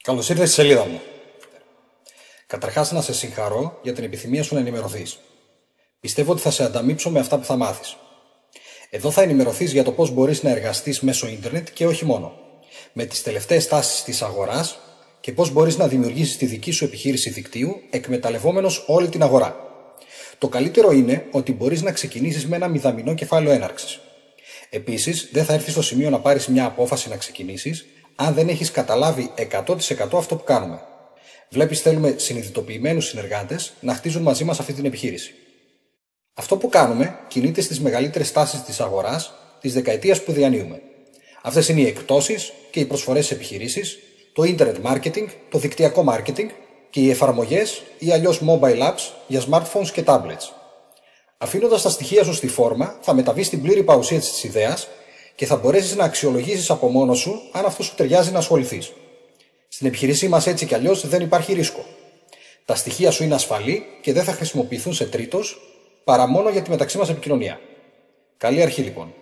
Καλώς ήρθες στη σελίδα μου. Καταρχάς, να σε συγχαρώ για την επιθυμία σου να ενημερωθείς. Πιστεύω ότι θα σε ανταμείψω με αυτά που θα μάθεις. Εδώ θα ενημερωθείς για το πώς μπορείς να εργαστείς μέσω ίντερνετ και όχι μόνο, με τις τελευταίες τάσεις της αγοράς και πώς μπορείς να δημιουργήσεις τη δική σου επιχείρηση δικτύου εκμεταλλευόμενος όλη την αγορά. Το καλύτερο είναι ότι μπορείς να ξεκινήσεις με ένα μηδαμινό κεφάλαιο έναρξης. Επίσης, δεν θα έρθεις στο σημείο να πάρεις μια απόφαση να ξεκινήσεις αν δεν έχεις καταλάβει 100% αυτό που κάνουμε. Βλέπεις, θέλουμε συνειδητοποιημένους συνεργάτες να χτίζουν μαζί μας αυτή την επιχείρηση. Αυτό που κάνουμε κινείται στις μεγαλύτερες τάσεις της αγοράς της δεκαετίας που διανύουμε. Αυτές είναι οι εκπτώσεις και οι προσφορές στις επιχειρήσεις, το internet marketing, το δικτυακό marketing και οι εφαρμογές ή αλλιώς mobile apps για smartphones και tablets. Αφήνοντας τα στοιχεία σου στη φόρμα, θα μεταβείς στην πλήρη παρουσία της ιδέας και θα μπορέσεις να αξιολογήσεις από μόνος σου αν αυτό σου ταιριάζει να ασχοληθείς. Στην επιχειρήσή μας έτσι κι αλλιώς δεν υπάρχει ρίσκο. Τα στοιχεία σου είναι ασφαλή και δεν θα χρησιμοποιηθούν σε τρίτος παρά μόνο για τη μεταξύ μας επικοινωνία. Καλή αρχή λοιπόν.